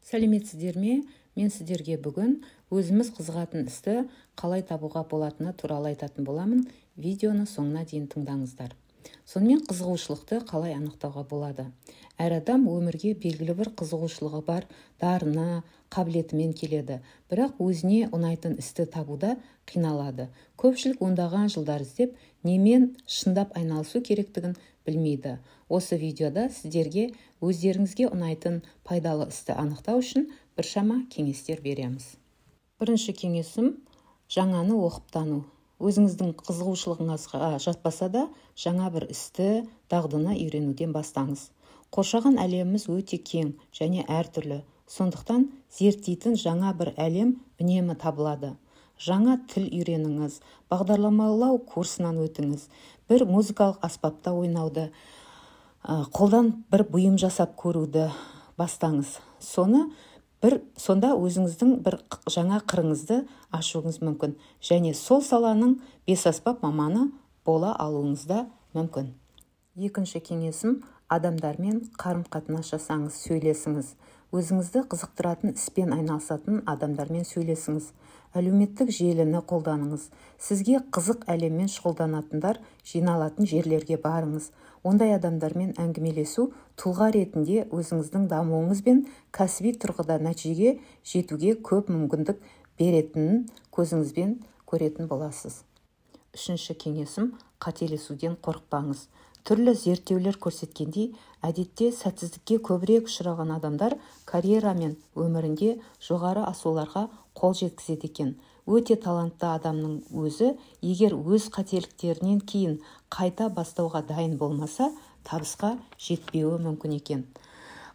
Сәлеметсіздер ме? Мен сіздерге бүгін өзіміз қызығатын істі қалай табуға болатыны туралы айтатын боламын. Видеоны соңына дейін тыңдаңыздар. Сонымен қызығушылықты қалай анықтауға болады? Әр адам өмірге белгілі бір қызығушылығы бар, дарыны, қабілетімен келеді. Бірақ өзіне ұнайтын істі табуда қиналады. Көпшілік ондаған жылдар іздеп, немен шындап айналысу керектігін білмейді. Осы видеода сіздерге өздеріңізге ұнайтын пайдалы істі анықтау үшін біршама кеңестер береміз. Бірінші кеңесім – жаңаны оқып тану. Өзіңіздің қызығушылығыңызға жатпаса да, жаңа бір істі, дағдыны үйренуден бастаңыз. Қоршаған әлеміміз өте кең және әртүрлі. Сондықтан зерттейтін жаңа бір әлем үнемі табылады. Жаңа тіл үйреніңіз, бағдарламалау курсынан өтіңіз, бір музыкалық аспапта ойнауды, қолдан бір бұйым жасап көруді бастаңыз. Сонда өзіңіздің бір жаңа қырыңызды ашуыңыз мүмкін, және сол саланың бесаспап маманы бола алуыңызда мүмкін. Екінші кеңесім – адамдармен қарым-қатынас жасаңыз, сөйлесіңіз. Өзіңізді қызықтыратын іспен айналысатын адамдармен сөйлесіңіз. Әлеуметтік желіні қолданыңыз. Сізге қызық әлеммен шұғылданатындар жиналатын жерлерге барыңыз. Ондай адамдармен әңгімелесу тұлға ретінде өзіңіздің дамуыңыз бен кәсіби тұрғыда нәтижеге жетуге көп мүмкіндік беретінін көзіңізбен көретін боласыз. Үшінші кеңесім – қателесуден қорықпаңыз. Түрлі зерттеулер көрсеткендей, әдетте сәтсіздікке көбірек ұшыраған адамдар карьера мен өмірінде жоғары асуларға қол жеткізеді екен. Өте талантты адамның өзі, егер өз қателіктерінен кейін қайта бастауға дайын болмаса, табысқа жетпеуі мүмкін екен.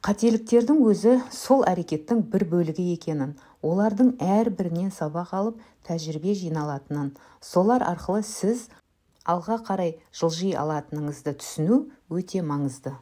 Қателіктердің өзі сол әрекеттің бір бөлігі екенін, олардың әрбірінен сабақ алып, тәжірибе жиналатынын, солар арқылы сіз алға қарай жылжи алатыныңызды түсіну өте маңызды.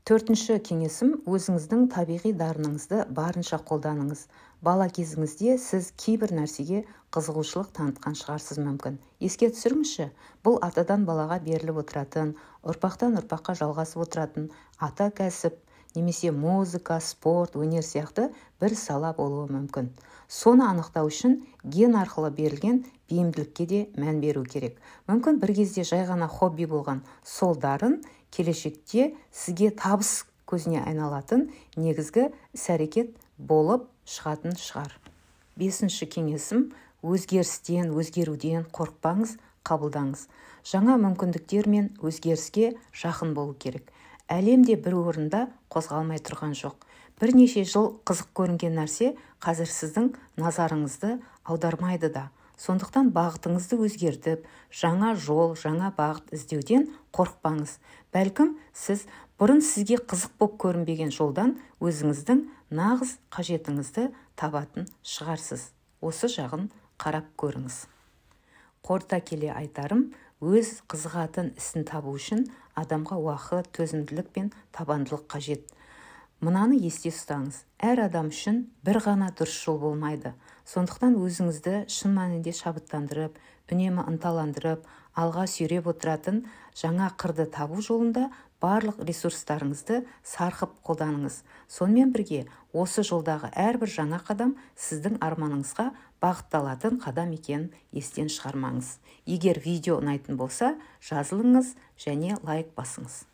Төртінші кеңесім – өзіңіздің табиғи дарыныңызды барынша қолданыңыз. Бала кезіңізде сіз кейбір нәрсеге қызығушылық танытқан шығарсыз мүмкін. Еске түсіріңізші, бұл атадан балаға беріліп отыратын, ұрпақтан ұрпаққа жалғасып отыратын ата кәсіп, немесе музыка, спорт, өнер сияқты бір сала болуы мүмкін. Соны анықтау үшін ген арқылы берілген бейімділікке де мән беру керек. Мүмкін бір кезде жай ғана хобби болған сол дарын келешекте сізге табыс көзіне айналатын негізгі іс-әрекет болып шығатын шығар. Бесінші кеңесім – өзгерістен, өзгеруден қорықпаңыз, қабылдаңыз. Жаңа мүмкіндіктер мен өзгеріске жақын болу керек. Әлемде бір орында қозғалмай тұрған жоқ. Бірнеше жыл қызық көрінген нәрсе қазір сіздің назарыңызды аудармайды да. Сондықтан бағытыңызды өзгертіп, жаңа жол, жаңа бағыт іздеуден қорықпаңыз. Бәлкім сіз бұрын сізге қызық болып көрінбеген жолдан өзіңіздің нағыз қажетіңізді табатын шығарсыз. Осы жағын қарап көріңіз. Қорыта келе айтарым, өз қызығатын ісін табу үшін адамға уақыт, төзімділік пен табандылық қажет. Мынаны есте ұстаңыз, әр адам үшін бір ғана дұрыс жол болмайды. Сондықтан өзіңізді шын мәнінде шабыттандырып, үнемі ынталандырып, алға сүйреп отыратын жаңа қырды табу жолында барлық ресурстарыңызды сарқып қолданыңыз. Сонымен бірге, осы жолдағы әрбір жаңа қадам сіздің арманыңызға бағытталатын қадам екенін естен шығармаңыз. Егер видео ұнайтын болса, жазылыңыз және лайк басыңыз.